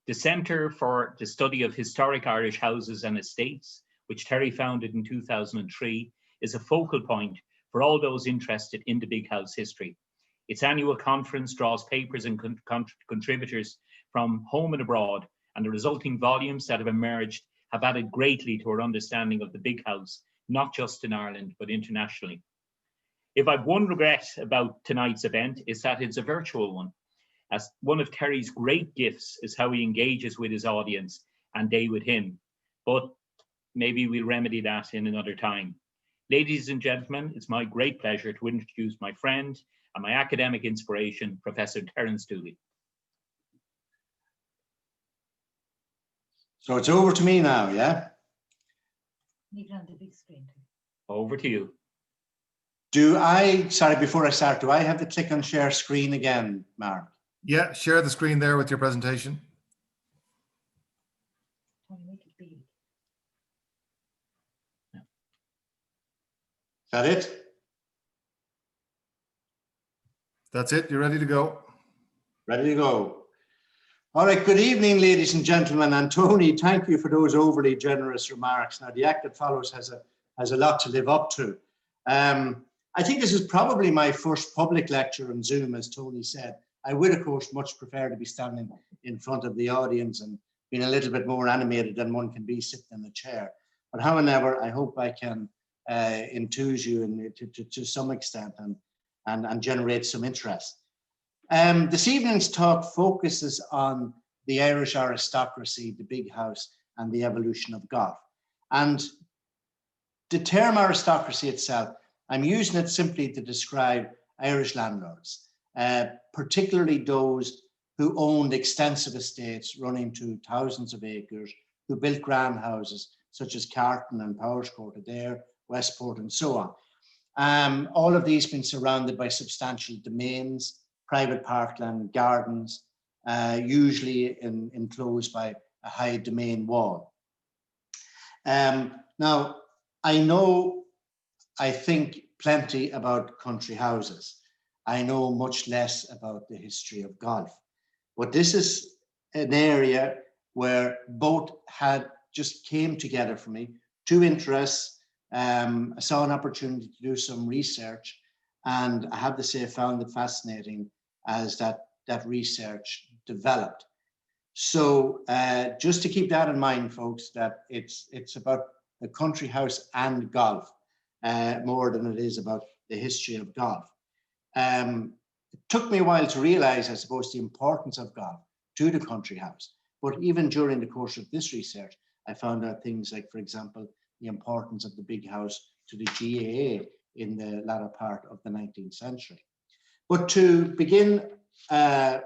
The Centre for the Study of Historic Irish Houses and Estates, which Terry founded in 2003, is a focal point for all those interested in the big house history. Its annual conference draws papers and contributors from home and abroad, and the resulting volumes that have emerged have added greatly to our understanding of the big house, not just in Ireland, but internationally. If I've one regret about tonight's event, is that it's a virtual one, as one of Terry's great gifts is how he engages with his audience and they with him. But maybe we'll remedy that in another time. Ladies and gentlemen, it's my great pleasure to introduce my friend and my academic inspiration, Professor Terence Dooley. So it's over to me now, yeah? Leave it on the big screen. Over to you. Sorry, before I start, do I have to click on share screen again, Mark? Yeah, share the screen there with your presentation. Make it big. Is that it? That's it, you're ready to go. Ready to go. All right, good evening, ladies and gentlemen. And Tony, thank you for those overly generous remarks. Now, the act that follows has a lot to live up to. I think this is probably my first public lecture on Zoom, as Tony said. I would, of course, much prefer to be standing in front of the audience and being a little bit more animated than one can be sitting in a chair. But however, I hope I can enthuse you to some extent and generate some interest. This evening's talk focuses on the Irish aristocracy, the big house, and the evolution of golf. And the term aristocracy itself, I'm using it simply to describe Irish landlords, particularly those who owned extensive estates running to thousands of acres, who built grand houses such as Carton and Powerscourt, Adair, Westport, and so on. All of these been surrounded by substantial domains, private parkland, gardens, usually enclosed by a high domain wall. Now, I think plenty about country houses. I know much less about the history of golf. But this is an area where both just came together for me, two interests. I saw an opportunity to do some research, and I have to say I found it fascinating as that research developed. So just to keep that in mind, folks, that it's about the country house and golf more than it is about the history of golf. It took me a while to realize, I suppose, the importance of golf to the country house. But even during the course of this research, I found out things like, for example, the importance of the big house to the GAA in the latter part of the 19th century. But to begin where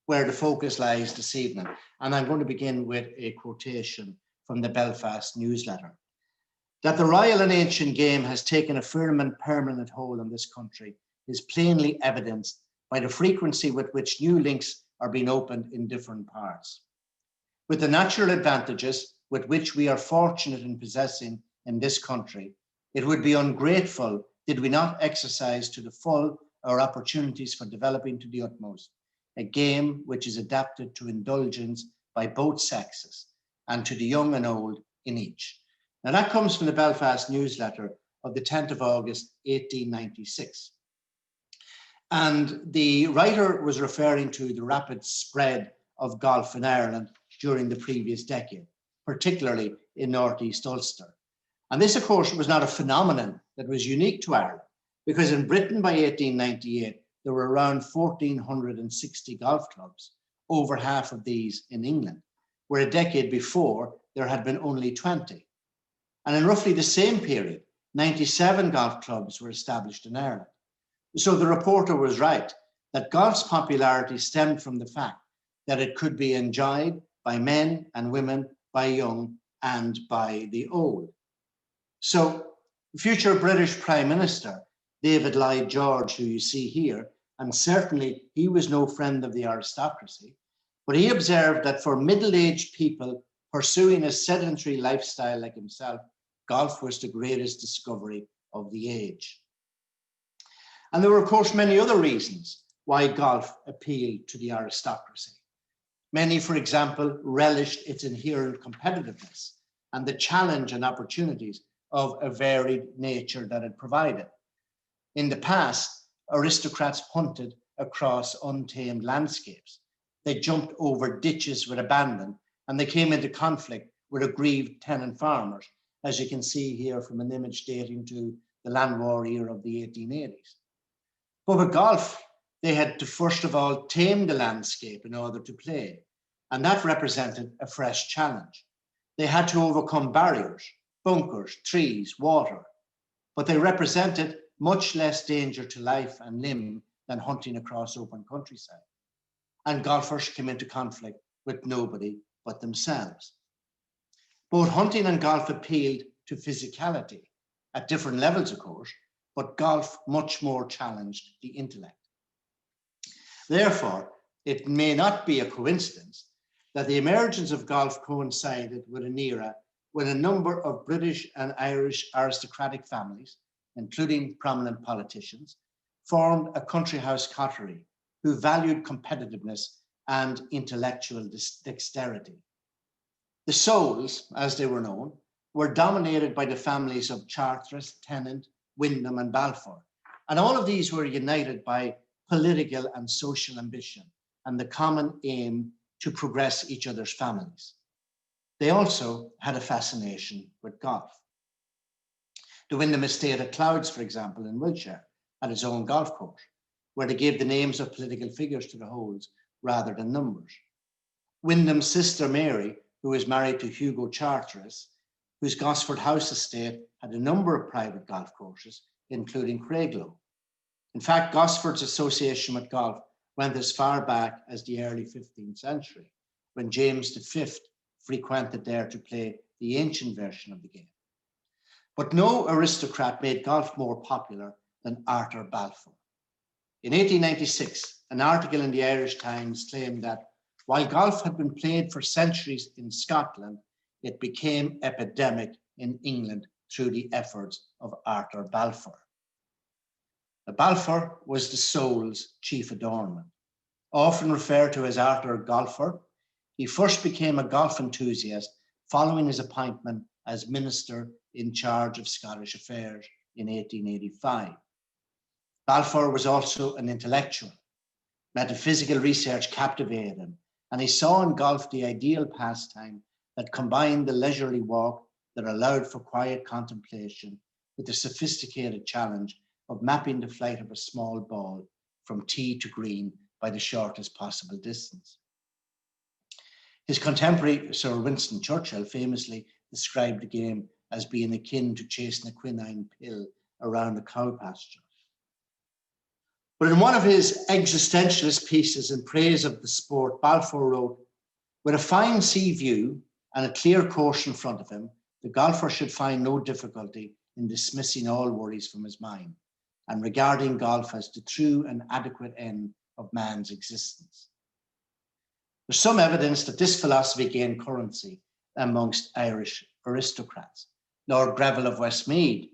the focus lies this evening, and I'm going to begin with a quotation from the Belfast newsletter, that the royal and ancient game has taken a firm and permanent hold on this country is plainly evidenced by the frequency with which new links are being opened in different parts. With the natural advantages with which we are fortunate in possessing in this country, it would be ungrateful did we not exercise to the full our opportunities for developing to the utmost a game which is adapted to indulgence by both sexes and to the young and old in each. Now that comes from the Belfast newsletter of the 10th of August, 1896. And the writer was referring to the rapid spread of golf in Ireland during the previous decade, particularly in Northeast Ulster. And this, of course, was not a phenomenon that was unique to Ireland, because in Britain by 1898, there were around 1,460 golf clubs, over half of these in England, where a decade before, there had been only 20. And in roughly the same period, 97 golf clubs were established in Ireland. So the reporter was right that golf's popularity stemmed from the fact that it could be enjoyed by men and women, by young and by the old. So future British Prime Minister David Lloyd George, who you see here, and certainly he was no friend of the aristocracy, but he observed that for middle-aged people pursuing a sedentary lifestyle like himself, golf was the greatest discovery of the age. And there were, of course, many other reasons why golf appealed to the aristocracy. Many, for example, relished its inherent competitiveness and the challenge and opportunities of a varied nature that it provided. In the past, aristocrats hunted across untamed landscapes. They jumped over ditches with abandon, and they came into conflict with aggrieved tenant farmers, as you can see here from an image dating to the land war era of the 1880s. But with golf, they had to first of all tame the landscape in order to play, and that represented a fresh challenge. They had to overcome barriers, bunkers, trees, water, but they represented much less danger to life and limb than hunting across open countryside. And golfers came into conflict with nobody but themselves. Both hunting and golf appealed to physicality at different levels, of course, but golf much more challenged the intellect. Therefore, it may not be a coincidence that the emergence of golf coincided with an era when a number of British and Irish aristocratic families, including prominent politicians, formed a country house coterie who valued competitiveness and intellectual dexterity. The Souls, as they were known, were dominated by the families of Charteris, Tennant, Wyndham, and Balfour, and all of these were united by political and social ambition and the common aim to progress each other's families. They also had a fascination with golf. The Wyndham estate at Clouds, for example, in Wiltshire, had its own golf course, where they gave the names of political figures to the holes rather than numbers. Wyndham's sister Mary, who was married to Hugo Charteris, whose Gosford House estate had a number of private golf courses, including Craiglow. In fact, Gosford's association with golf went as far back as the early 15th century, when James V frequented there to play the ancient version of the game. But no aristocrat made golf more popular than Arthur Balfour. In 1896, an article in the Irish Times claimed that while golf had been played for centuries in Scotland, it became epidemic in England through the efforts of Arthur Balfour. Balfour was the Souls' chief adornment. Often referred to as Arthur Golfour, he first became a golf enthusiast following his appointment as Minister in charge of Scottish affairs in 1885. Balfour was also an intellectual. Metaphysical research captivated him, and he saw in golf the ideal pastime that combined the leisurely walk that allowed for quiet contemplation with the sophisticated challenge of mapping the flight of a small ball from tee to green by the shortest possible distance. His contemporary Sir Winston Churchill famously described the game as being akin to chasing a quinine pill around a cow pasture. But in one of his existentialist pieces in praise of the sport, Balfour wrote, "With a fine sea view and a clear course in front of him, the golfer should find no difficulty in dismissing all worries from his mind and regarding golf as the true and adequate end of man's existence." There's some evidence that this philosophy gained currency amongst Irish aristocrats. Lord Greville of Westmeath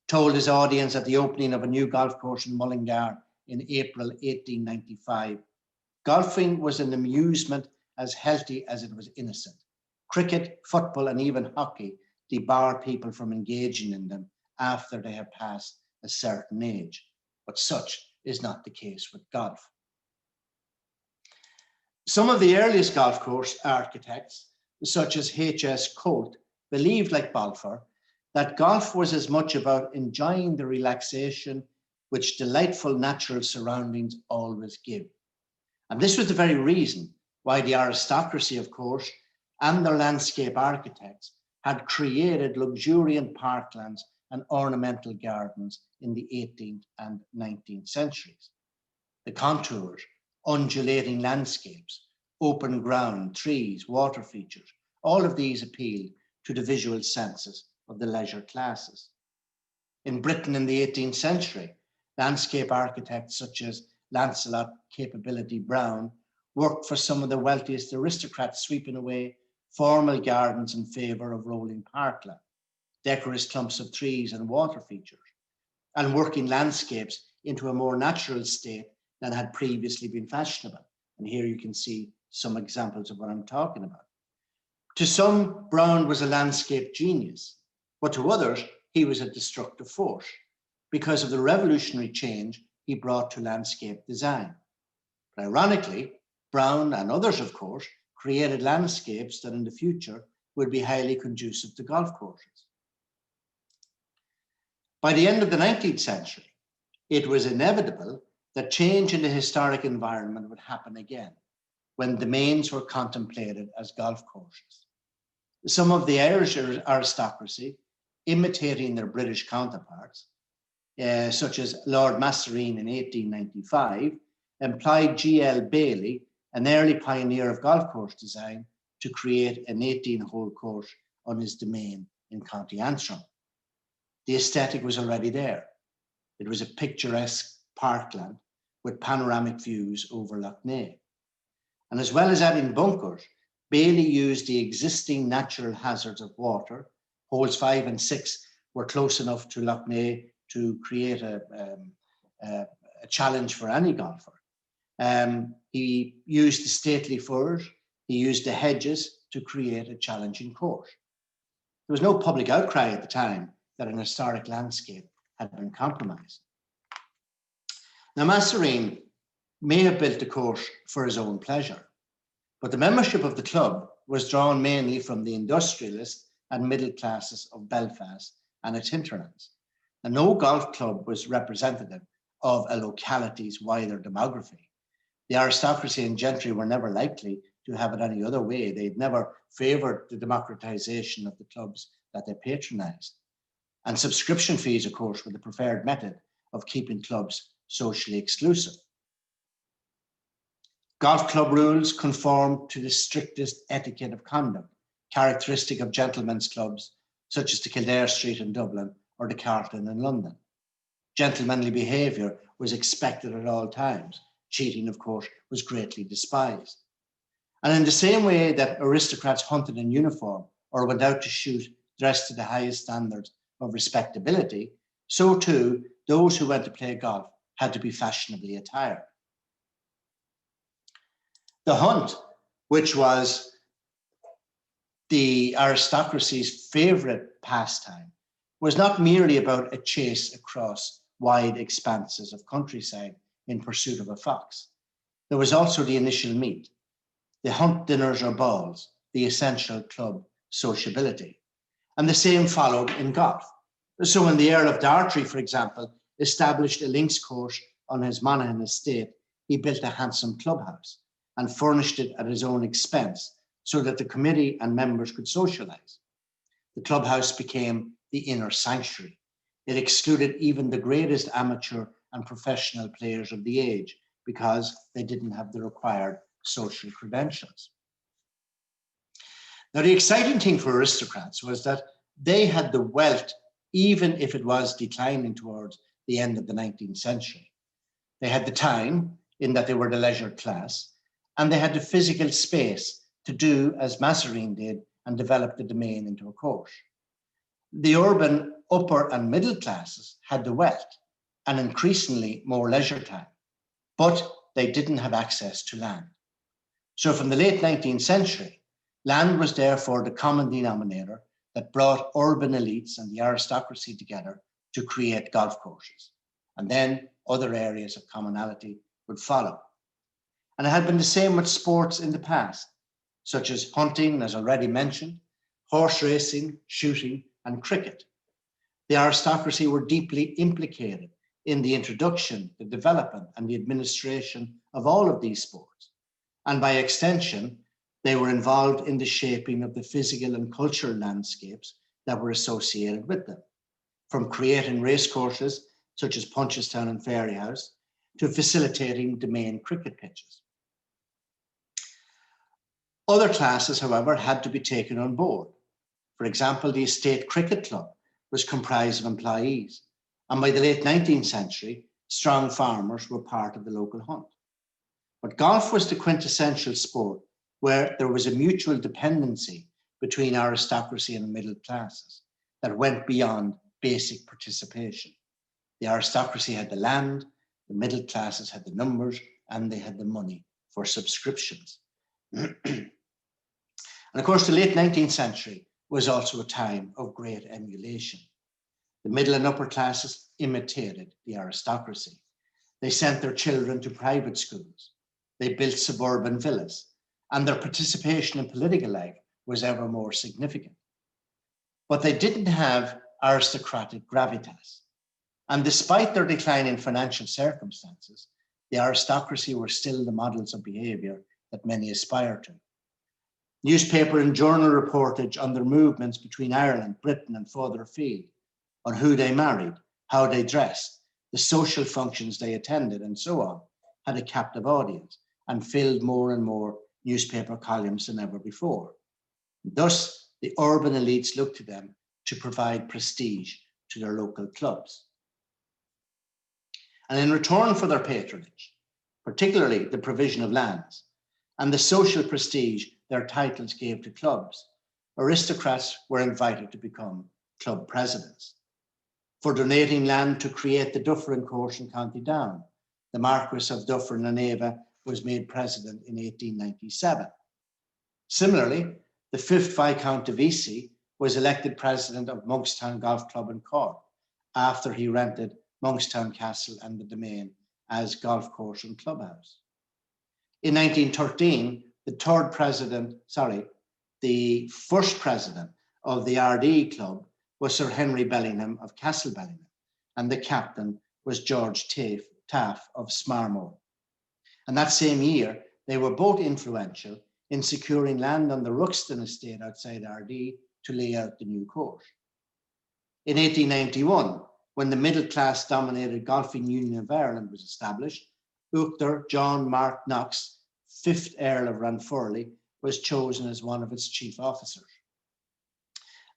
told his audience at the opening of a new golf course in Mullingar in April 1895, golfing was an amusement as healthy as it was innocent. Cricket, football, and even hockey debar people from engaging in them after they have passed a certain age, but such is not the case with golf. Some of the earliest golf course architects, such as H.S. Colt, believed, like Balfour, that golf was as much about enjoying the relaxation which delightful natural surroundings always give. And this was the very reason why the aristocracy, of course, and their landscape architects had created luxuriant parklands and ornamental gardens in the 18th and 19th centuries. The contours, undulating landscapes, open ground, trees, water features, all of these appealed to the visual senses of the leisure classes. In Britain in the 18th century, landscape architects such as Lancelot Capability Brown worked for some of the wealthiest aristocrats, sweeping away formal gardens in favour of rolling parkland, decorous clumps of trees and water features, and working landscapes into a more natural state than had previously been fashionable. And here you can see some examples of what I'm talking about. To some, Brown was a landscape genius, but to others, he was a destructive force because of the revolutionary change he brought to landscape design. But ironically, Brown and others, of course, created landscapes that in the future would be highly conducive to golf courses. By the end of the 19th century, it was inevitable that change in the historic environment would happen again when domains were contemplated as golf courses. Some of the Irish aristocracy, imitating their British counterparts, such as Lord Massereene in 1895, employed G.L. Bailey, an early pioneer of golf course design, to create an 18-hole course on his domain in County Antrim. The aesthetic was already there. It was a picturesque parkland with panoramic views over Lough Neagh. And as well as adding bunkers, Bailey used the existing natural hazards of water. Holes 5 and 6 were close enough to Lough Neagh to create a challenge for any golfer. He used the stately firs, he used the hedges to create a challenging course. There was no public outcry at the time that an historic landscape had been compromised. Now, Massereene may have built the course for his own pleasure, but the membership of the club was drawn mainly from the industrialist and middle classes of Belfast and its hinterlands. And no golf club was representative of a locality's wider demography. The aristocracy and gentry were never likely to have it any other way. They'd never favoured the democratisation of the clubs that they patronised. And subscription fees, of course, were the preferred method of keeping clubs socially exclusive. Golf club rules conformed to the strictest etiquette of conduct, characteristic of gentlemen's clubs, such as the Kildare Street in Dublin or the Carton in London. Gentlemanly behaviour was expected at all times. Cheating, of course, was greatly despised. And in the same way that aristocrats hunted in uniform or went out to shoot dressed to the highest standards of respectability, so too those who went to play golf had to be fashionably attired. The hunt, which was the aristocracy's favourite pastime, was not merely about a chase across wide expanses of countryside in pursuit of a fox. There was also the initial meet, the hunt dinners or balls, the essential club sociability. And the same followed in golf. So when the Earl of Dartry, for example, established a links course on his Monaghan estate, he built a handsome clubhouse and furnished it at his own expense so that the committee and members could socialise. The clubhouse became the inner sanctuary. It excluded even the greatest amateur and professional players of the age because they didn't have the required social credentials. Now, the exciting thing for aristocrats was that they had the wealth, even if it was declining towards the end of the 19th century. They had the time, in that they were the leisure class, and they had the physical space to do as Massereene did and develop the domain into a course. The urban upper and middle classes had the wealth and increasingly more leisure time, but they didn't have access to land. So from the late 19th century, land was therefore the common denominator that brought urban elites and the aristocracy together to create golf courses. And then other areas of commonality would follow. And it had been the same with sports in the past, such as hunting, as already mentioned, horse racing, shooting, and cricket. The aristocracy were deeply implicated in the introduction, the development, and the administration of all of these sports. And by extension, they were involved in the shaping of the physical and cultural landscapes that were associated with them, from creating racecourses such as Punchestown and Fairyhouse to facilitating domain cricket pitches. Other classes, however, had to be taken on board. For example, the Estate Cricket Club was comprised of employees, and by the late 19th century, strong farmers were part of the local hunt. But golf was the quintessential sport where there was a mutual dependency between aristocracy and middle classes that went beyond basic participation. The aristocracy had the land, the middle classes had the numbers, and they had the money for subscriptions. And of course, the late 19th century was also a time of great emulation. The middle and upper classes imitated the aristocracy. They sent their children to private schools. They built suburban villas, and their participation in political life was ever more significant. But they didn't have aristocratic gravitas. And despite their decline in financial circumstances, the aristocracy were still the models of behavior that many aspire to. Newspaper and journal reportage on their movements between Ireland, Britain, and further afield, on who they married, how they dressed, the social functions they attended, and so on, had a captive audience and filled more and more newspaper columns than ever before. Thus, the urban elites looked to them to provide prestige to their local clubs. And in return for their patronage, particularly the provision of lands and the social prestige their titles gave to clubs, aristocrats were invited to become club presidents. For donating land to create the Dufferin course in County Down, the Marquess of Dufferin and Ava was made president in 1897. Similarly, the 5th Viscount of EGC was elected president of Monkstown Golf Club in Cork after he rented Monkstown Castle and the domain as golf course and clubhouse. In 1913, the first president of the RD Club was Sir Henry Bellingham of Castle Bellingham, and the captain was George Taff of Smarmore. And that same year, they were both influential in securing land on the Ruxton estate outside RD to lay out the new course. In 1891, when the middle-class dominated Golfing Union of Ireland was established, Uachtar John Mark Knox, 5th Earl of Ranfurly, was chosen as one of its chief officers.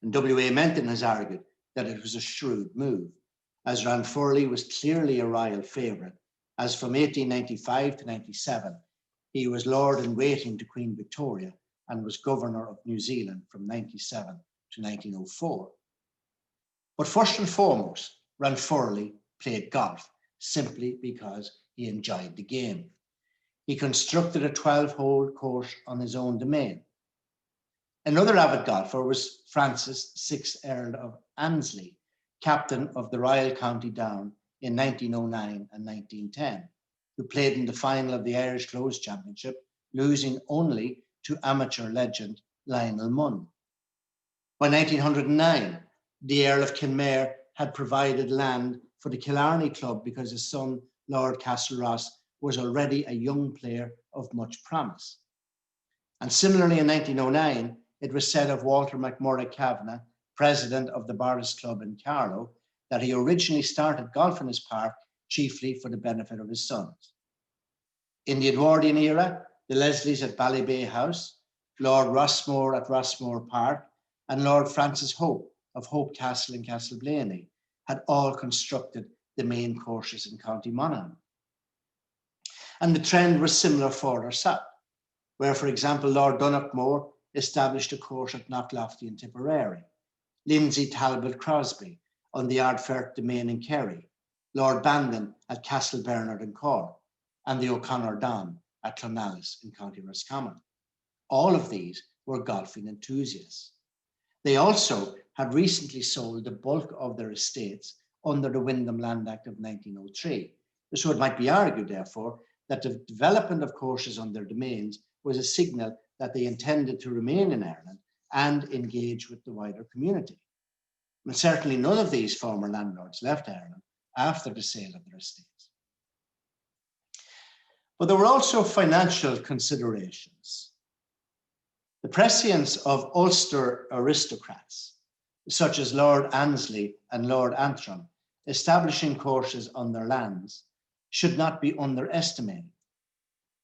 And W.A. Menton has argued that it was a shrewd move, as Ranfurly was clearly a royal favourite, as from 1895 to 97, he was Lord in Waiting to Queen Victoria and was Governor of New Zealand from 97 to 1904. But first and foremost, Ranfurly played golf simply because he enjoyed the game. He constructed a 12-hole course on his own domain. Another avid golfer was Francis, 6th Earl of Annesley, captain of the Royal County Down in 1909 and 1910, who played in the final of the Irish Close Championship, losing only to amateur legend Lionel Munn. By 1909, the Earl of Kenmare had provided land for the Killarney Club because his son, Lord Castleross, was already a young player of much promise. And similarly, in 1909, it was said of Walter McMurray Kavanagh, president of the Boris Club in Carlow, that he originally started golf in his park chiefly for the benefit of his sons. In the Edwardian era, the Leslies at Ballybay House, Lord Rossmore at Rossmore Park, and Lord Francis Hope of Hope Castle in Castleblaney had all constructed the main courses in County Monaghan. And the trend was similar further south, where, for example, Lord Donnockmore established a course at Knocklofty in Tipperary, Lindsay Talbot Crosby on the Ardfert domain in Kerry, Lord Bandon at Castle Bernard in Cork, and the O'Connor Don at Clonallis in County Roscommon. All of these were golfing enthusiasts. They also had recently sold the bulk of their estates under the Wyndham Land Act of 1903. So it might be argued, therefore, that the development of courses on their domains was a signal that they intended to remain in Ireland and engage with the wider community. And certainly none of these former landlords left Ireland after the sale of their estates. But there were also financial considerations. The prescience of Ulster aristocrats, such as Lord Annesley and Lord Antrim, establishing courses on their lands, should not be underestimated.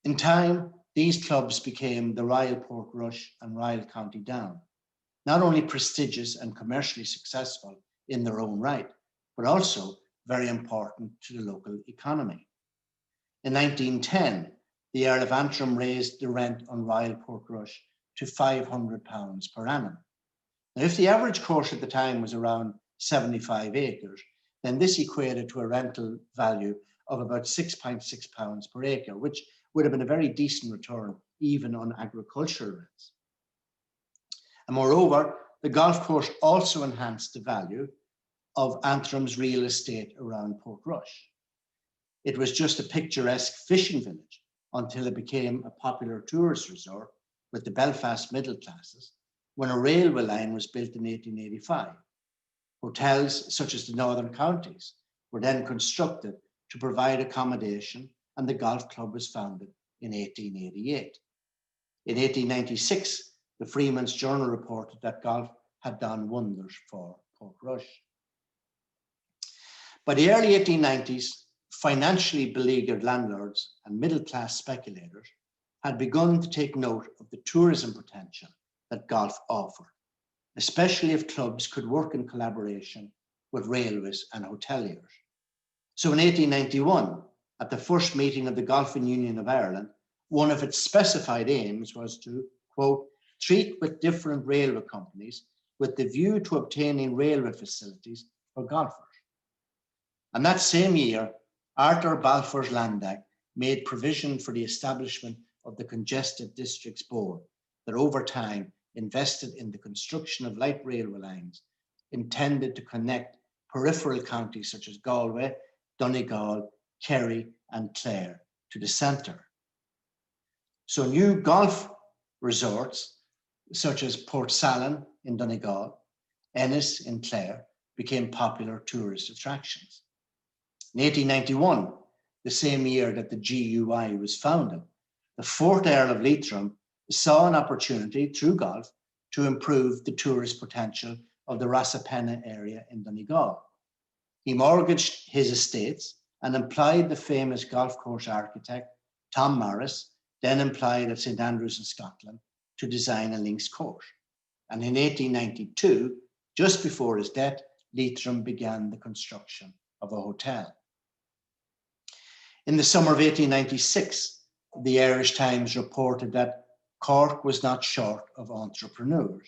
In time, these clubs became the Royal Portrush and Royal County Down, not only prestigious and commercially successful in their own right, but also very important to the local economy. In 1910, the Earl of Antrim raised the rent on Royal Portrush to £500 per annum. Now, if the average course at the time was around 75 acres, then this equated to a rental value of about £6.6 per acre, which would have been a very decent return even on agricultural rents. And moreover, the golf course also enhanced the value of Anthram's real estate around Portrush. It was just a picturesque fishing village until it became a popular tourist resort with the Belfast middle classes when a railway line was built in 1885. Hotels such as the Northern Counties were then constructed to provide accommodation, and the golf club was founded in 1888. In 1896, the Freeman's Journal reported that golf had done wonders for Portrush. By the early 1890s, financially beleaguered landlords and middle-class speculators had begun to take note of the tourism potential that golf offered, especially if clubs could work in collaboration with railways and hoteliers. So in 1891, at the first meeting of the Golfing Union of Ireland, one of its specified aims was to, quote, treat with different railway companies with the view to obtaining railway facilities for golfers. And that same year, Arthur Balfour's Land Act made provision for the establishment of the Congested Districts Board that over time invested in the construction of light railway lines intended to connect peripheral counties such as Galway, Donegal, Kerry, and Clare to the centre. So new golf resorts such as Portsalon in Donegal, Ennis in Clare became popular tourist attractions. In 1891, the same year that the GUI was founded, the fourth Earl of Leitrim saw an opportunity through golf to improve the tourist potential of the Rassapenna area in Donegal. He mortgaged his estates and employed the famous golf course architect Tom Morris, then employed at St Andrews in Scotland, to design a links course. And in 1892, just before his death, Leitrim began the construction of a hotel. In the summer of 1896, the Irish Times reported that Cork was not short of entrepreneurs,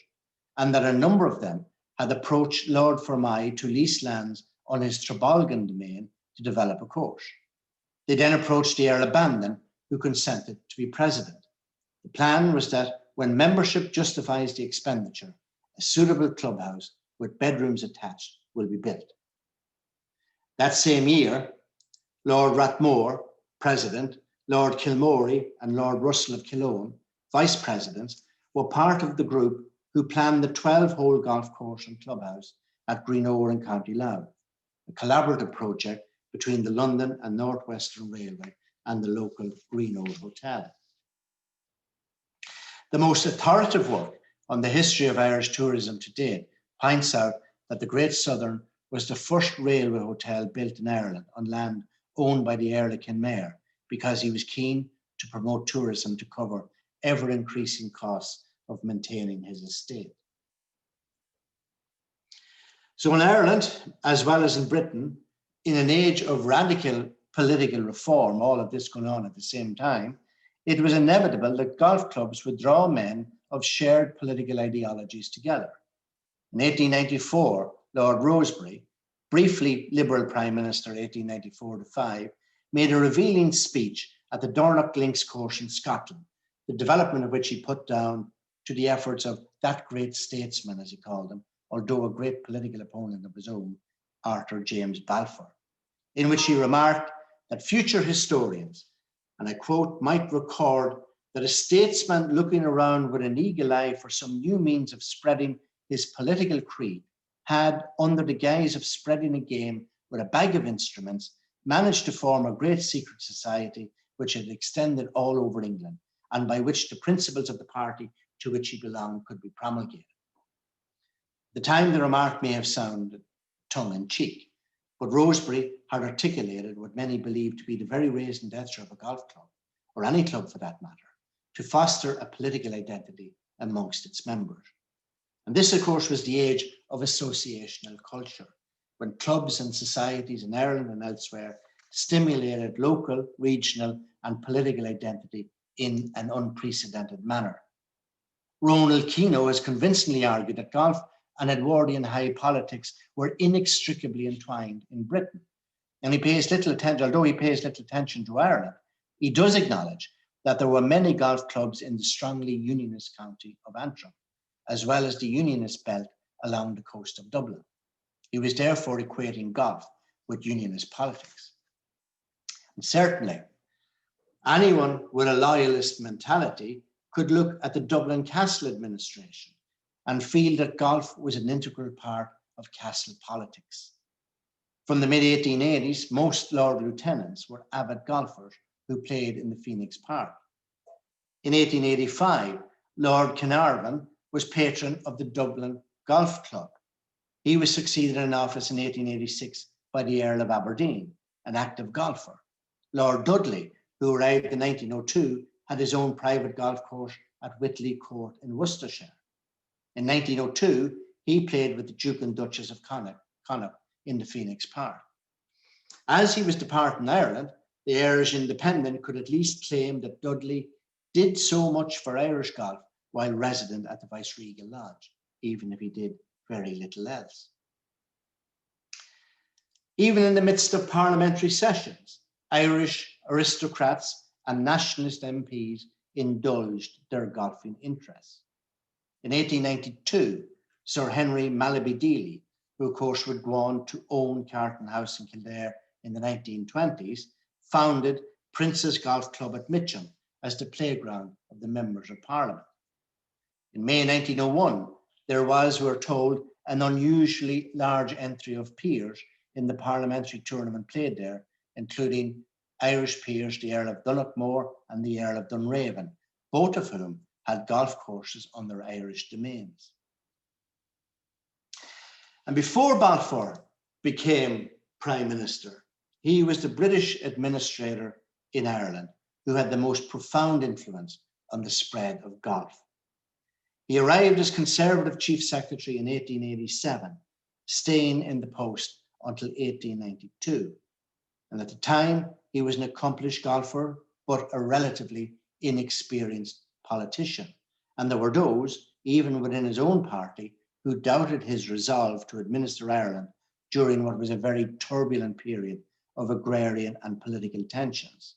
and that a number of them had approached Lord Fermoy to lease lands on his Trebalgan domain to develop a course. They then approached the Earl of Bandon, who consented to be president. The plan was that when membership justifies the expenditure, a suitable clubhouse with bedrooms attached will be built. That same year, Lord Rathmore, president, Lord Kilmorey and Lord Russell of Killone, vice presidents, were part of the group who planned the 12-hole golf course and clubhouse at Greenore in County Louth, a collaborative project between the London and North Western Railway and the local Greenore Hotel. The most authoritative work on the history of Irish tourism to date points out that the Great Southern was the first railway hotel built in Ireland on land owned by the Earl of Kenmare, because he was keen to promote tourism to cover ever-increasing costs of maintaining his estate. So in Ireland, as well as in Britain, in an age of radical political reform, all of this going on at the same time, it was inevitable that golf clubs would draw men of shared political ideologies together. In 1894, Lord Rosebery, briefly Liberal Prime Minister 1894-5, made a revealing speech at the Dornoch Links course in Scotland, the development of which he put down to the efforts of that great statesman, as he called him, although a great political opponent of his own, Arthur James Balfour, in which he remarked that future historians, and I quote, might record that a statesman looking around with an eagle eye for some new means of spreading his political creed had, under the guise of spreading a game with a bag of instruments, managed to form a great secret society which had extended all over England, and by which the principles of the party to which he belonged could be promulgated. At the time, the remark may have sounded tongue-in-cheek, but Rosebery had articulated what many believed to be the very raison d'etre of a golf club, or any club for that matter, to foster a political identity amongst its members. And this, of course, was the age of associational culture, when clubs and societies in Ireland and elsewhere stimulated local, regional, and political identity in an unprecedented manner. Ronald Keano has convincingly argued that golf and Edwardian high politics were inextricably entwined in Britain. And he pays little attention, although he pays little attention to Ireland, he does acknowledge that there were many golf clubs in the strongly unionist county of Antrim, as well as the unionist belt along the coast of Dublin. He was therefore equating golf with unionist politics. And certainly, anyone with a loyalist mentality could look at the Dublin Castle administration and feel that golf was an integral part of castle politics. From the mid-1880s, most Lord Lieutenants were avid golfers who played in the Phoenix Park. In 1885, Lord Carnarvon was patron of the Dublin Golf Club. He was succeeded in office in 1886 by the Earl of Aberdeen, an active golfer. Lord Dudley, who arrived in 1902, had his own private golf course at Whitley Court in Worcestershire. In 1902, he played with the Duke and Duchess of Connaught in the Phoenix Park. As he was departing Ireland, the Irish Independent could at least claim that Dudley did so much for Irish golf while resident at the Viceregal Lodge, even if he did very little else. Even in the midst of parliamentary sessions, Irish aristocrats and nationalist MPs indulged their golfing interests. In 1892, Sir Henry Mallaby Deeley, who of course would go on to own Carton House in Kildare in the 1920s, founded Prince's Golf Club at Mitcham as the playground of the members of Parliament. In May 1901, there was, we're told, an unusually large entry of peers in the parliamentary tournament played there, including Irish peers, the Earl of Donaghmore and the Earl of Dunraven, both of whom had golf courses on their Irish domains. And before Balfour became Prime Minister, he was the British administrator in Ireland who had the most profound influence on the spread of golf. He arrived as Conservative Chief Secretary in 1887, staying in the post until 1892. And at the time, he was an accomplished golfer, but a relatively inexperienced politician. And there were those, even within his own party, who doubted his resolve to administer Ireland during what was a very turbulent period of agrarian and political tensions.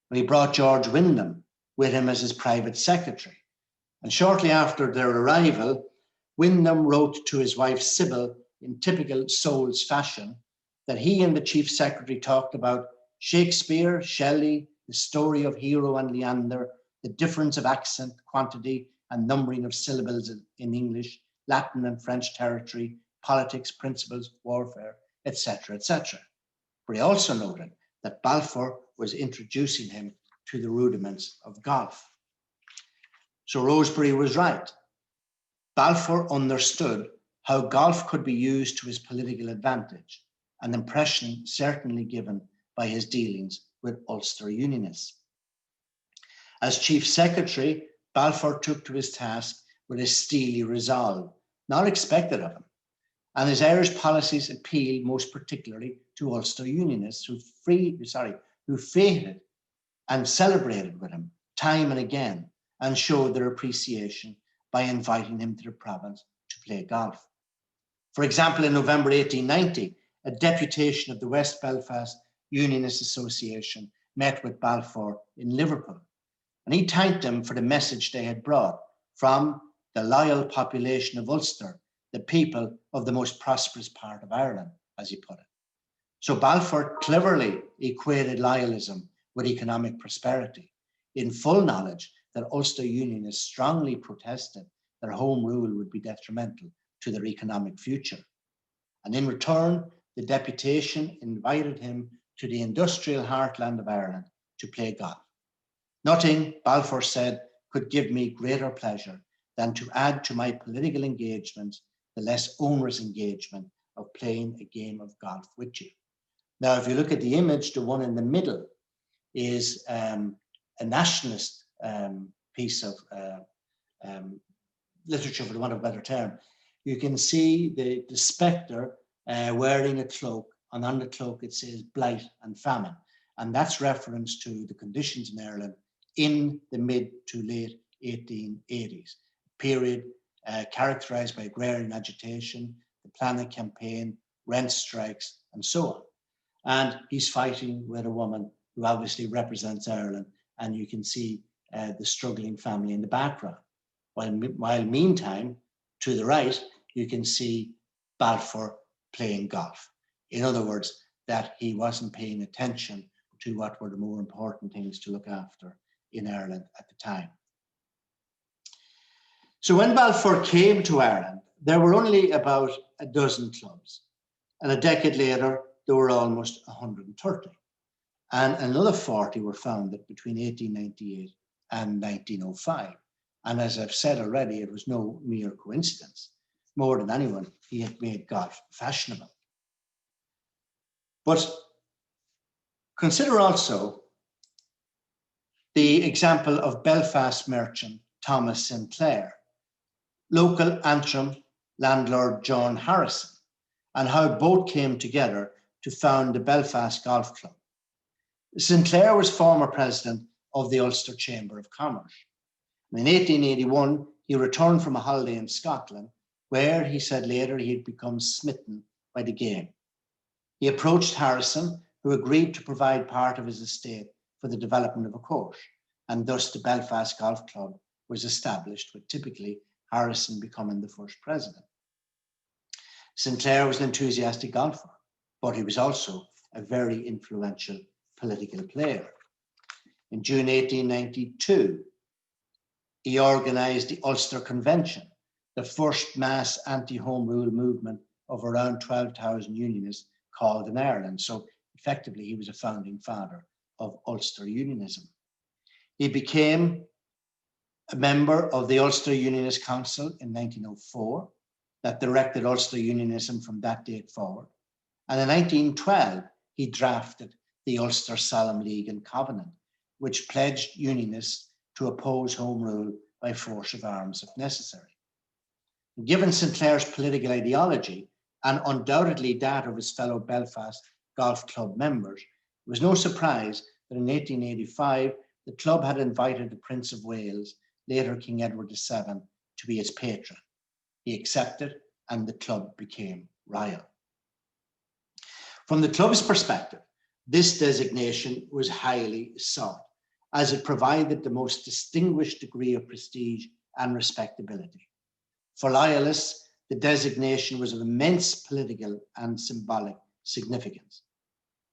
But he brought George Wyndham with him as his private secretary. And shortly after their arrival, Wyndham wrote to his wife Sybil in typical Souls fashion that he and the chief secretary talked about Shakespeare, Shelley, the story of Hero and Leander, the difference of accent, quantity, and numbering of syllables in English, Latin and French territory, politics, principles, warfare, etc., etc. But he also noted that Balfour was introducing him to the rudiments of golf. So Rosebery was right. Balfour understood how golf could be used to his political advantage, an impression certainly given by his dealings with Ulster Unionists. As Chief Secretary, Balfour took to his task with a steely resolve, not expected of him, and his Irish policies appealed most particularly to Ulster Unionists who feted and celebrated with him time and again and showed their appreciation by inviting him to the province to play golf. For example, in November 1890, a deputation of the West Belfast Unionist Association met with Balfour in Liverpool, and he thanked them for the message they had brought from the loyal population of Ulster, the people of the most prosperous part of Ireland, as he put it. So Balfour cleverly equated loyalism with economic prosperity, in full knowledge that Ulster Unionists strongly protested that home rule would be detrimental to their economic future. And in return, the deputation invited him to the industrial heartland of Ireland to play golf. Nothing, Balfour said, could give me greater pleasure than to add to my political engagements the less onerous engagement of playing a game of golf with you. Now, if you look at the image, the one in the middle is a nationalist piece of literature, for the want of a better term. You can see the spectre wearing a cloak, and on the cloak it says blight and famine. And that's reference to the conditions in Ireland in the mid to late 1880s, period characterized by agrarian agitation, the planning campaign, rent strikes, and so on. And he's fighting with a woman who obviously represents Ireland and you can see the struggling family in the background. While meantime, to the right, you can see Balfour playing golf. In other words, that he wasn't paying attention to what were the more important things to look after in Ireland at the time. So when Balfour came to Ireland, there were only about a dozen clubs. And a decade later, there were almost 130. And another 40 were founded between 1898 and 1905. And as I've said already, it was no mere coincidence. More than anyone, he had made golf fashionable. But consider also the example of Belfast merchant Thomas Sinclair, local Antrim landlord John Harrison, and how both came together to found the Belfast Golf Club. Sinclair was former president of the Ulster Chamber of Commerce. In 1881, he returned from a holiday in Scotland, where he said later he had become smitten by the game. He approached Harrison, who agreed to provide part of his estate for the development of a course, and thus the Belfast Golf Club was established, with typically Harrison becoming the first president. Sinclair was an enthusiastic golfer, but he was also a very influential political player. In June 1892, he organised the Ulster Convention, the first mass anti-Home Rule movement of around 12,000 unionists called in Ireland. So effectively, he was a founding father of Ulster Unionism. He became a member of the Ulster Unionist Council in 1904 that directed Ulster Unionism from that date forward. And in 1912, he drafted the Ulster Solemn League and Covenant, which pledged Unionists to oppose Home Rule by force of arms if necessary. Given Sinclair's political ideology, and undoubtedly that of his fellow Belfast Golf Club members, it was no surprise that in 1885, the club had invited the Prince of Wales, later King Edward VII, to be its patron. He accepted, and the club became royal. From the club's perspective, this designation was highly sought, as it provided the most distinguished degree of prestige and respectability. For loyalists, the designation was of immense political and symbolic significance.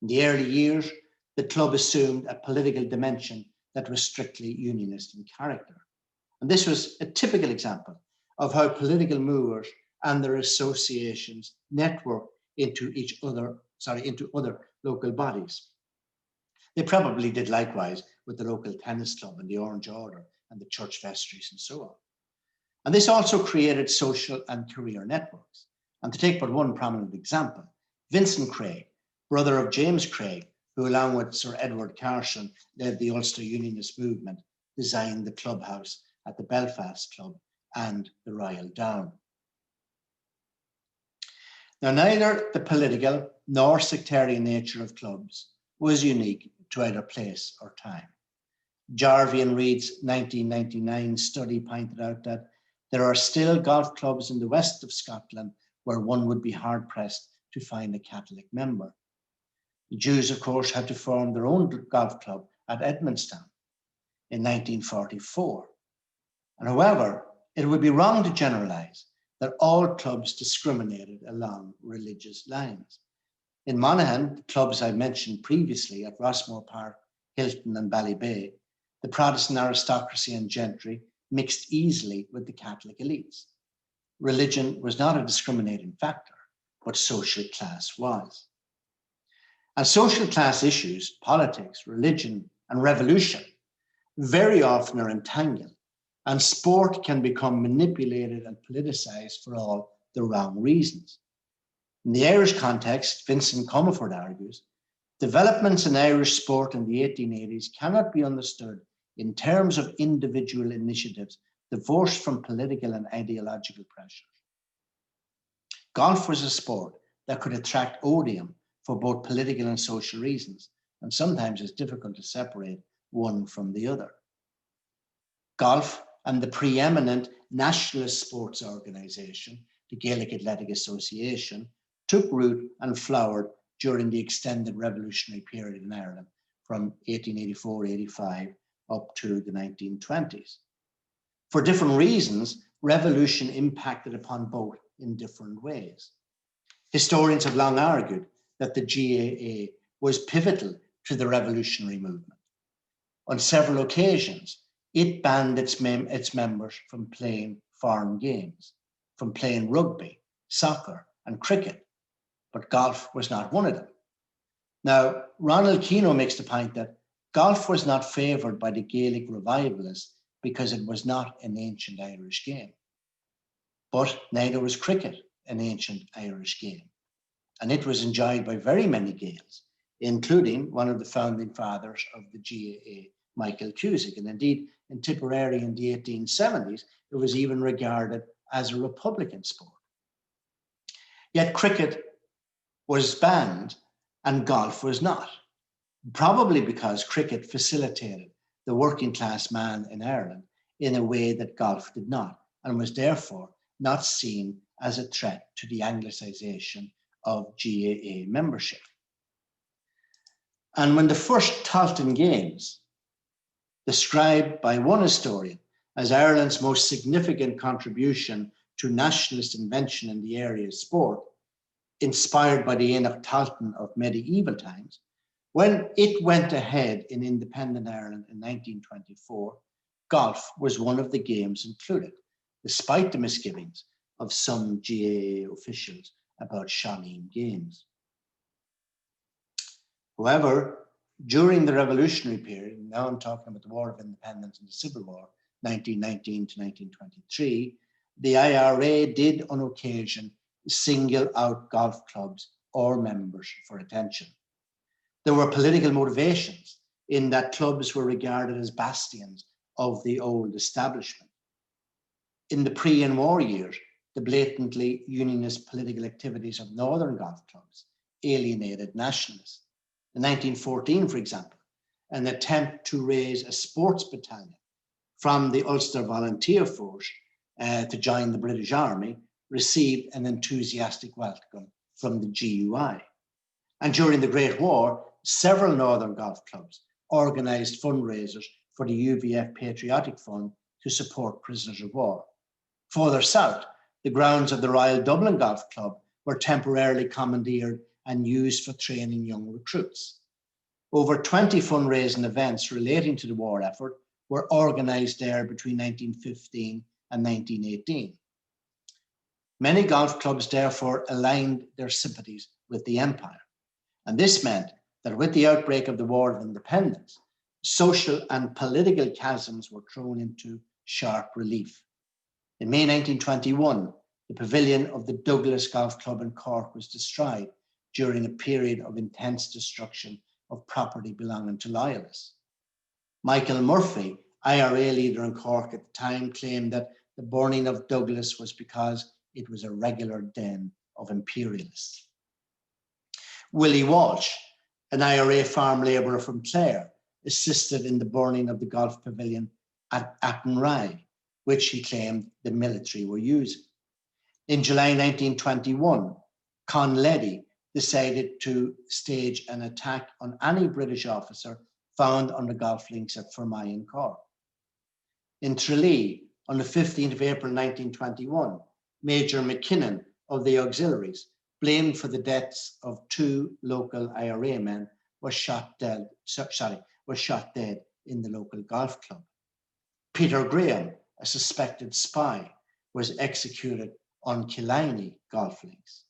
In the early years, the club assumed a political dimension that was strictly unionist in character. And this was a typical example of how political movers and their associations network into other local bodies. They probably did likewise with the local tennis club and the Orange Order and the church vestries and so on. And this also created social and career networks. And to take but one prominent example, Vincent Craig, brother of James Craig, who along with Sir Edward Carson led the Ulster Unionist movement, designed the clubhouse at the Belfast Club and the Royal Down. Now, neither the political nor sectarian nature of clubs was unique to either place or time. Jarvie and Reid's 1999 study pointed out that there are still golf clubs in the west of Scotland where one would be hard-pressed to find a Catholic member. The Jews, of course, had to form their own golf club at Edmondstown in 1944. And however, it would be wrong to generalise that all clubs discriminated along religious lines. In Monaghan, the clubs I mentioned previously at Rossmore Park, Hilton and Ballybay, the Protestant aristocracy and gentry mixed easily with the Catholic elites. Religion was not a discriminating factor, but social class was. And social class issues, politics, religion, and revolution very often are entangled, and sport can become manipulated and politicized for all the wrong reasons. In the Irish context, Vincent Comerford argues, developments in Irish sport in the 1880s cannot be understood in terms of individual initiatives divorced from political and ideological pressures. Golf was a sport that could attract odium for both political and social reasons, and sometimes it's difficult to separate one from the other. Golf and the preeminent nationalist sports organisation, the Gaelic Athletic Association, took root and flowered during the extended revolutionary period in Ireland from 1884-85 up to the 1920s. For different reasons, revolution impacted upon both in different ways. Historians have long argued that the GAA was pivotal to the revolutionary movement. On several occasions, it banned its members from playing foreign games, from playing rugby, soccer, and cricket, but golf was not one of them. Now, Ronald Keano makes the point that golf was not favoured by the Gaelic revivalists because it was not an ancient Irish game. But neither was cricket an ancient Irish game. And it was enjoyed by very many Gaels, including one of the founding fathers of the GAA, Michael Cusick. And indeed, in Tipperary in the 1870s, it was even regarded as a Republican sport. Yet cricket was banned and golf was not, probably because cricket facilitated the working class man in Ireland in a way that golf did not, and was therefore not seen as a threat to the Anglicisation of GAA membership. And when the first Tailteann Games, described by one historian as Ireland's most significant contribution to nationalist invention in the area of sport, inspired by the Éannacht Tailteann of medieval times, when it went ahead in independent Ireland in 1924, golf was one of the games included, despite the misgivings of some GAA officials about Shawneen games. However, during the revolutionary period, now I'm talking about the War of Independence and the Civil War, 1919 to 1923, the IRA did on occasion single out golf clubs or members for attention. There were political motivations in that clubs were regarded as bastions of the old establishment. In the pre and war years, the blatantly unionist political activities of northern golf clubs alienated nationalists. In 1914, for example, an attempt to raise a sports battalion from the Ulster Volunteer Force to join the British Army received an enthusiastic welcome from the GUI. And during the Great War, several northern golf clubs organised fundraisers for the UVF Patriotic Fund to support prisoners of war. Further south, the grounds of the Royal Dublin Golf Club were temporarily commandeered and used for training young recruits. Over 20 fundraising events relating to the war effort were organised there between 1915 and 1918. Many golf clubs therefore aligned their sympathies with the empire. And this meant that with the outbreak of the War of Independence, social and political chasms were thrown into sharp relief. In May 1921, the pavilion of the Douglas Golf Club in Cork was destroyed during a period of intense destruction of property belonging to loyalists. Michael Murphy, IRA leader in Cork at the time, claimed that the burning of Douglas was because it was a regular den of imperialists. Willie Walsh, an IRA farm labourer from Clare, assisted in the burning of the golf pavilion at Athenry, which he claimed the military were using. In July 1921, Con Leddy decided to stage an attack on any British officer found on the golf links at Fermoy in Cork. In Tralee, on the 15th of April 1921, Major McKinnon of the Auxiliaries, blamed for the deaths of 2 local IRA men, was shot dead in the local golf club. Peter Graham, a suspected spy, was executed on Killiney golf links.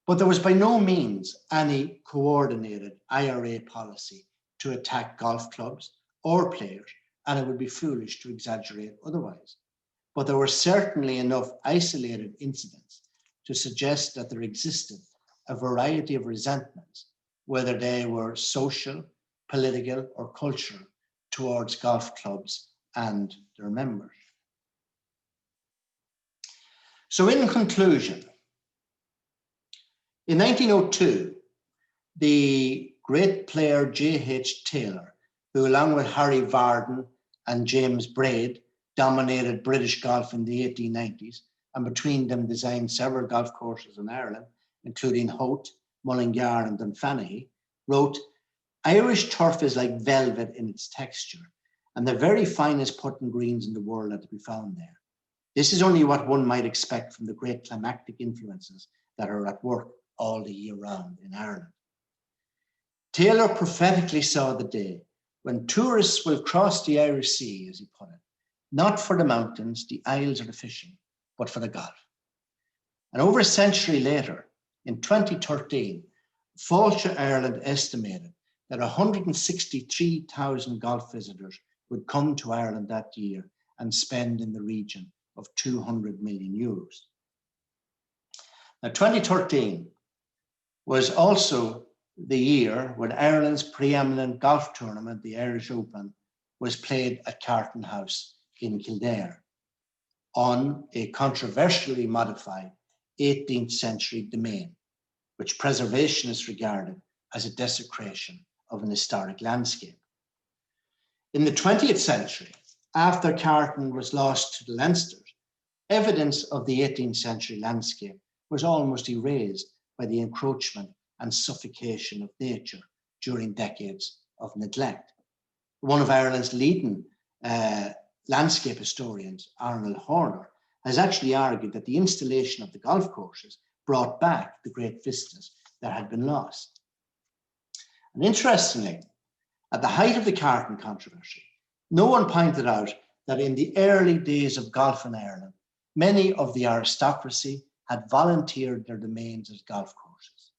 But there was by no means any coordinated IRA policy to attack golf clubs or players, and it would be foolish to exaggerate otherwise. But there were certainly enough isolated incidents to suggest that there existed a variety of resentments, whether they were social, political, or cultural, towards golf clubs and their members. So in conclusion, in 1902, the great player J.H. Taylor, who along with Harry Vardon and James Braid dominated British golf in the 1890s, and between them designed several golf courses in Ireland, including Howth, Mullingar and Dunfanaghy, wrote, "Irish turf is like velvet in its texture, and the very finest putting greens in the world are to be found there. This is only what one might expect from the great climatic influences that are at work all the year round in Ireland. Taylor prophetically saw the day when tourists will cross the Irish Sea, as he put it, not for the mountains, the isles, or the fishing, but for the golf. And over a century later, in 2013, Fáilte Ireland estimated that 163,000 golf visitors would come to Ireland that year and spend in the region of 200 million euros. Now, 2013 was also the year when Ireland's preeminent golf tournament, the Irish Open, was played at Carton House in Kildare on a controversially modified 18th century domain, which preservationists regarded as a desecration of an historic landscape. In the 20th century, after Carton was lost to the Leinsters, evidence of the 18th century landscape was almost erased by the encroachment and suffocation of nature during decades of neglect. One of Ireland's leading landscape historians, Arnold Horner, has actually argued that the installation of the golf courses brought back the great vistas that had been lost. And interestingly, at the height of the Carton controversy, no one pointed out that in the early days of golf in Ireland, many of the aristocracy had volunteered their domains as golf courses.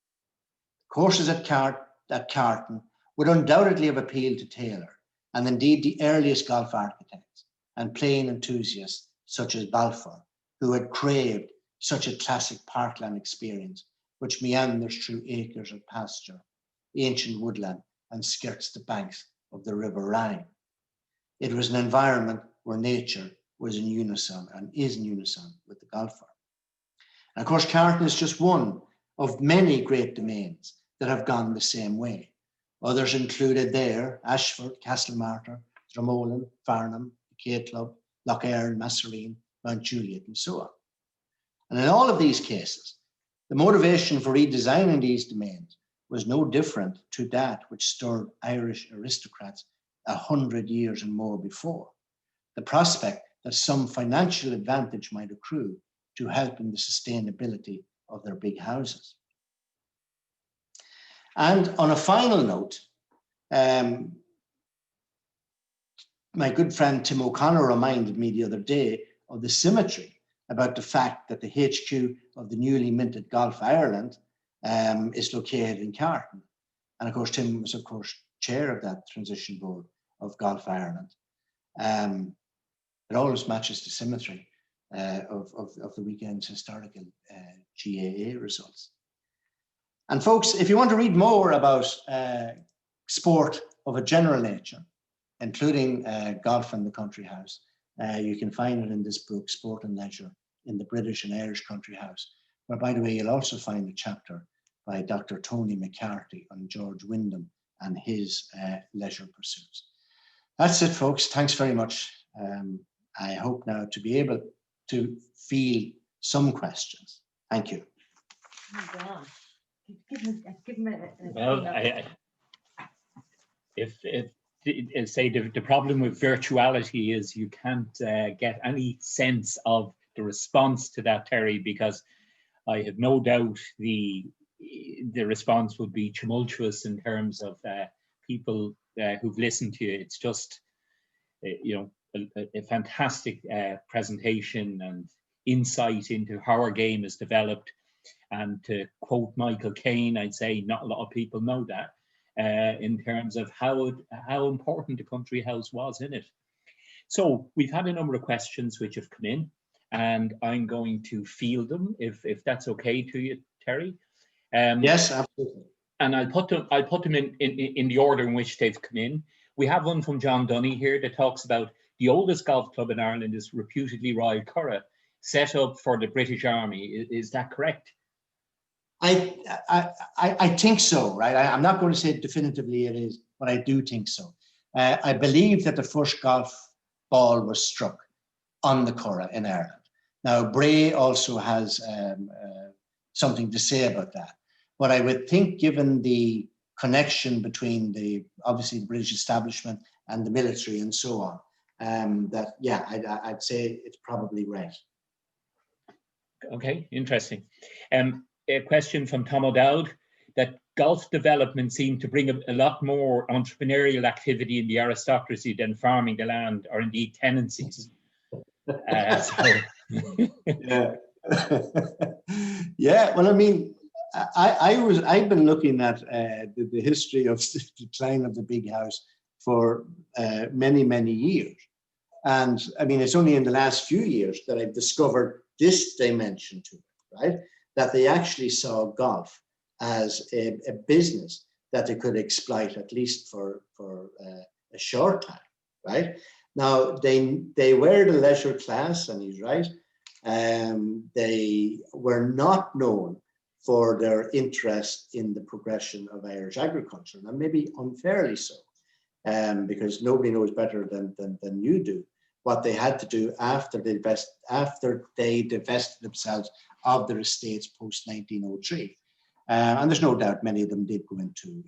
Courses at Carton would undoubtedly have appealed to Taylor, and indeed the earliest golf architects and playing enthusiasts such as Balfour, who had craved such a classic parkland experience which meanders through acres of pasture, ancient woodland, and skirts the banks of the River Rhine. It was an environment where nature was in unison and is in unison with the golfer. And of course, Carton is just one of many great domains that have gone the same way. Others included there Ashford, Castlemartyr, Dromolin, Farnham, the K Club, Lough Erne, Massereene, Mount Juliet, and so on. And in all of these cases, the motivation for redesigning these domains was no different to that which stirred Irish aristocrats 100 years and more before. The prospect that some financial advantage might accrue to help in the sustainability of their big houses. And on a final note, my good friend Tim O'Connor reminded me the other day of the symmetry about the fact that the HQ of the newly minted Golf Ireland is located in Carton. And of course, Tim was, of course, chair of that transition board of Golf Ireland. It always matches the symmetry of the weekend's historical GAA results. And folks, if you want to read more about sport of a general nature, including golf and the country house, you can find it in this book, Sport and Leisure in the British and Irish Country House, where, by the way, you'll also find a chapter by Dr. Tony McCarthy on George Wyndham and his leisure pursuits. That's it, folks. Thanks very much. I hope now to be able to field some questions. Thank you. Well, say the problem with virtuality is you can't get any sense of the response to that, Terry, because I have no doubt the response would be tumultuous in terms of people who've listened to you. It's just, a fantastic presentation and insight into how our game is developed. And to quote Michael Caine, I'd say not a lot of people know that in terms of how important the country house was in it. So we've had a number of questions which have come in, and I'm going to field them if that's okay to you, Terry. Yes, absolutely. And I'll put them in the order in which they've come in. We have one from John Dunny here that talks about the oldest golf club in Ireland is reputedly Royal Curragh, set up for the British Army. Is that correct? I think so, right? I'm not going to say definitively it is, but I do think so. I believe that the first golf ball was struck on the Curragh in Ireland. Now, Braid also has something to say about that. But I would think, given the connection between obviously the British establishment and the military and so on. That, yeah, I'd say it's probably right. Okay, interesting. A question from Tom O'Dowd, that golf development seemed to bring a lot more entrepreneurial activity in the aristocracy than farming the land or indeed tenancies. Yeah. Yeah, well, I mean, I've been looking at the history of the decline of the big house for many years. And I mean, it's only in the last few years that I've discovered this dimension to it, right? That they actually saw golf as a business that they could exploit, at least for a short time, right? Now, they were the leisure class, and he's right. They were not known for their interest in the progression of Irish agriculture, and maybe unfairly so, because nobody knows better than you do what they had to do after they divested themselves of their estates post 1903. And there's no doubt many of them did go into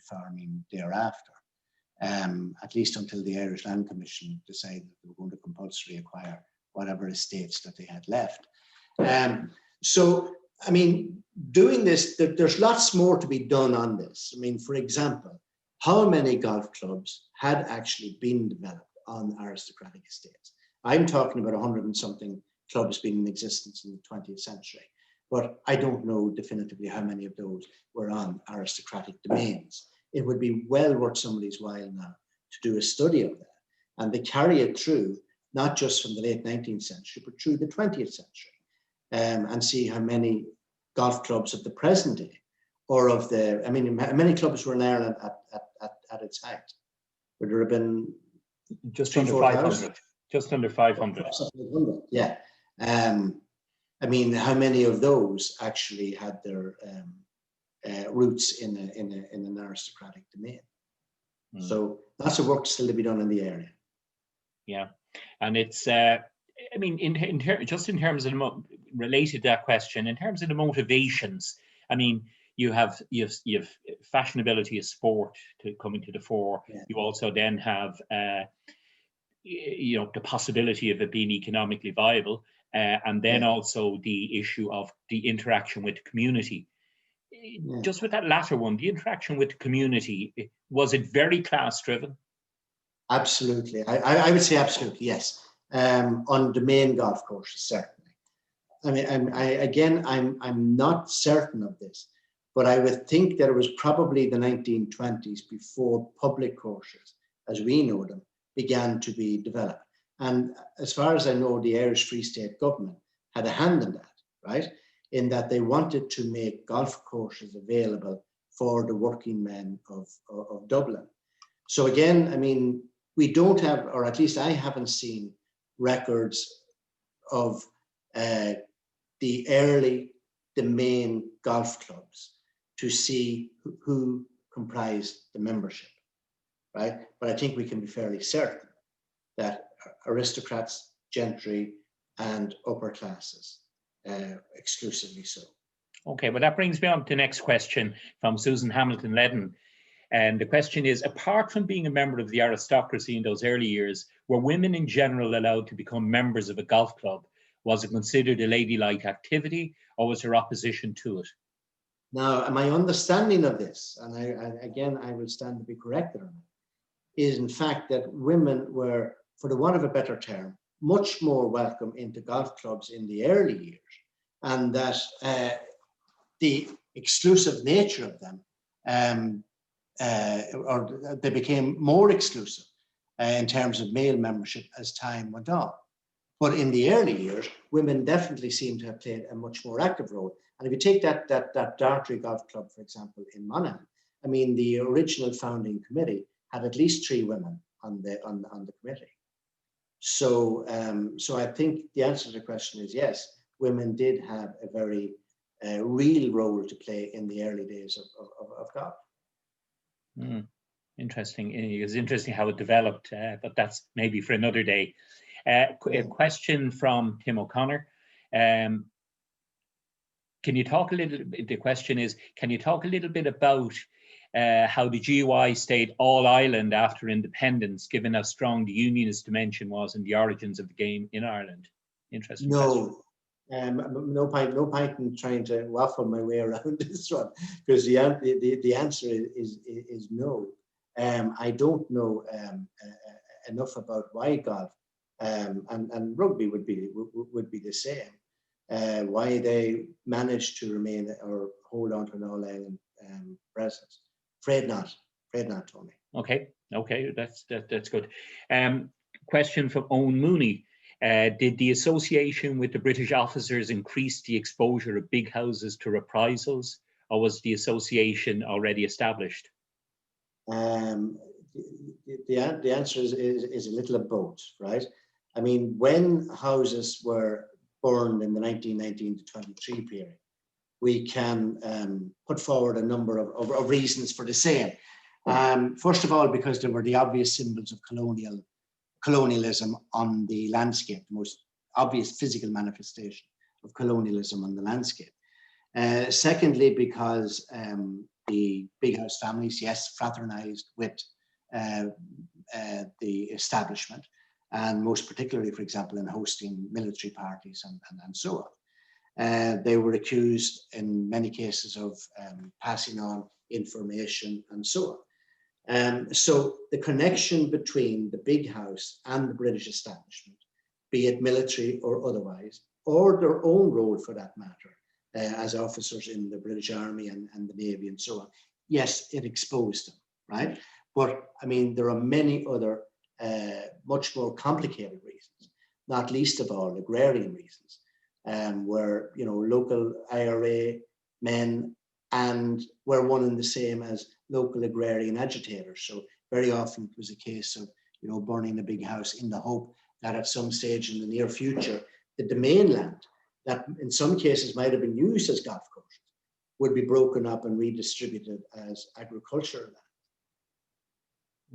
farming thereafter, at least until the Irish Land Commission decided that they were going to compulsory acquire whatever estates that they had left. So, I mean, doing this, there's lots more to be done on this. I mean, for example, how many golf clubs had actually been developed on aristocratic estates? I'm talking about 100 and something clubs being in existence in the 20th century, but I don't know definitively how many of those were on aristocratic domains. It would be well worth somebody's while now to do a study of that, and they carry it through, not just from the late 19th century, but through the 20th century, and see how many golf clubs of the present day, or of the, I mean, many clubs were in Ireland at its height. Would there have been just under 500? Just under 500. Yeah. I mean, how many of those actually had their roots in an aristocratic domain? So lots of work still to be done in the area. Yeah, and it's I mean, just in terms of related to that question, in terms of the motivations, I mean, you have fashionability of sport coming to the fore. Yeah. You also then have the possibility of it being economically viable, and then also the issue of the interaction with the community. Yeah. Just with that latter one, the interaction with the community, was it very class driven? Absolutely, I would say absolutely, yes. On the main golf courses, certainly. I mean, I'm not certain of this, but I would think that it was probably the 1920s before public courses, as we know them, began to be developed. And as far as I know, the Irish Free State government had a hand in that, right? In that they wanted to make golf courses available for the working men of Dublin. So again, I mean, we don't have, or at least I haven't seen records of the main golf clubs to see who comprised the membership, right? But I think we can be fairly certain that aristocrats, gentry, and upper classes, exclusively so. Okay, well, that brings me on to the next question from Susan Hamilton Ledden. And the question is, apart from being a member of the aristocracy in those early years, were women in general allowed to become members of a golf club? Was it considered a ladylike activity, or was there opposition to it? Now, my understanding of this, and I will stand to be corrected on it, is in fact that women were, for the want of a better term, much more welcome into golf clubs in the early years, and that the exclusive nature of them, or they became more exclusive in terms of male membership as time went on. But in the early years, women definitely seem to have played a much more active role. And if you take that Dartry Golf Club, for example, in Monaghan, I mean, the original founding committee had at least 3 women on the committee. So, so I think the answer to the question is yes, women did have a very real role to play in the early days of golf. Interesting. It's interesting how it developed, but that's maybe for another day. A question from Tim O'Connor. Can you talk a little bit, the question is, can you talk a little bit about how the GUI stayed all island after independence, given how strong the unionist dimension was in the origins of the game in Ireland? Interesting question. No point in trying to waffle my way around this one, because the answer is no. I don't know enough about why golf and rugby would be the same. Why they managed to remain or hold on to an all-island presence. Afraid not, Tony. Okay, that's good. Question from Owen Mooney. Did the association with the British officers increase the exposure of big houses to reprisals, or was the association already established? The answer is a little of both, right? I mean, when houses were burned in the 1919 to 23 period, we can put forward a number of reasons for the same. First of all, because there were the obvious symbols of colonialism on the landscape, the most obvious physical manifestation of colonialism on the landscape. Secondly, because the big house families, yes, fraternized with the establishment, and most particularly, for example, in hosting military parties and so on. They were accused in many cases of passing on information and so on. So the connection between the big house and the British establishment, be it military or otherwise, or their own role for that matter, as officers in the British Army and the Navy and so on, yes, it exposed them, right? But I mean, there are many other much more complicated reasons, not least of all agrarian reasons, where, you know, local IRA men and were one and the same as local agrarian agitators. So very often it was a case of, you know, burning a big house in the hope that at some stage in the near future, the mainland that in some cases might have been used as golf courses would be broken up and redistributed as agricultural land.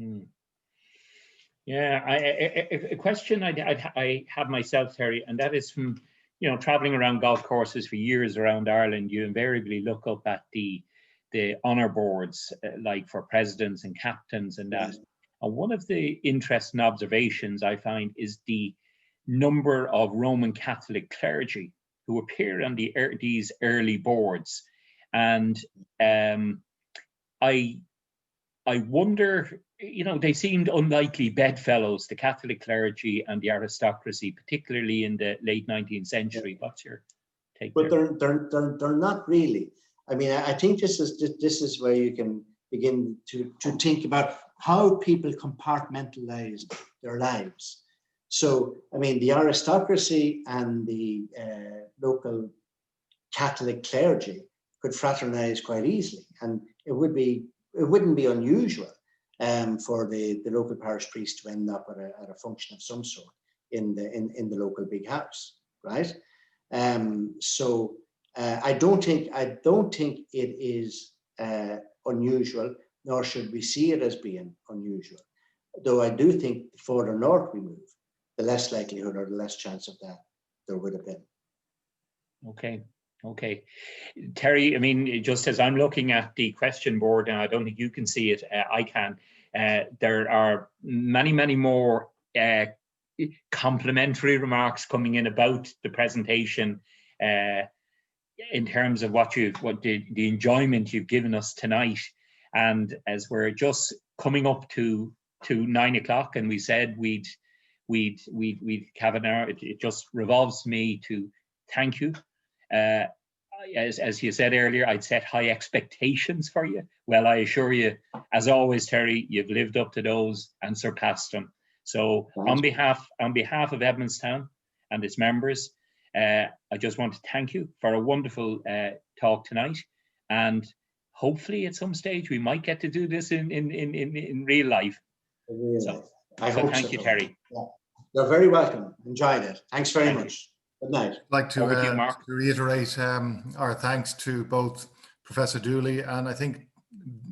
Mm. Yeah, a question I have myself, Terry, and that is from, you know, traveling around golf courses for years around Ireland, you invariably look up at the honour boards, like for presidents and captains and that. Yes. And one of the interesting observations I find is the number of Roman Catholic clergy who appear on these early boards. And I wonder, you know, they seemed unlikely bedfellows, the Catholic clergy and the aristocracy, particularly in the late 19th century. What's your take but there? They're not really. I mean, I think this is where you can begin to think about how people compartmentalize their lives. So, I mean, the aristocracy and the local Catholic clergy could fraternize quite easily, and it wouldn't be unusual for the local parish priest to end up at a function of some sort in the local big house, right? So I don't think it is unusual, nor should we see it as being unusual. Though I do think the further north we move, the less likelihood or the less chance of that there would have been. Okay. Terry, I mean, just as I'm looking at the question board, and I don't think you can see it, I can, there are many more complimentary remarks coming in about the presentation in terms of the enjoyment you've given us tonight. And as we're just coming up to 9 o'clock, and we said we'd have an hour, it just revolves me to thank you. As you said earlier, I'd set high expectations for you. Well, I assure you, as always, Terry, you've lived up to those and surpassed them. So on behalf of Edmondstown and its members, I just want to thank you for a wonderful talk tonight. And hopefully at some stage we might get to do this in real life. So thank you, Terry. Yeah. You're very welcome. Enjoyed it. Thanks very much. Good night. I'd like to reiterate our thanks to both Professor Dooley and I think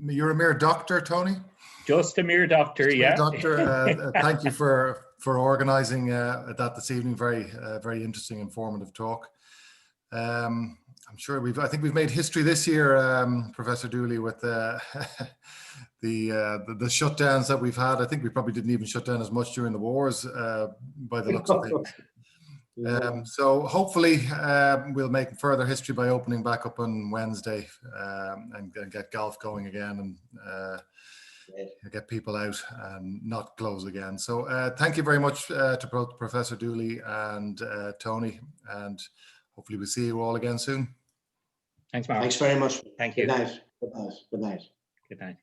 you're a mere doctor, Tony? Just a mere doctor, yeah. Doctor, thank you for organising that this evening. Very interesting, informative talk. I'm sure I think we've made history this year, Professor Dooley, with the shutdowns that we've had. I think we probably didn't even shut down as much during the wars, by the looks of things. So hopefully we'll make further history by opening back up on Wednesday, and get golf going again, and get people out and not close again. So thank you very much to both Professor Dooley and Tony, and hopefully we'll see you all again soon. Thanks, Mark. Thanks very much. Thank you. Good night. Good night. Good night. Good night.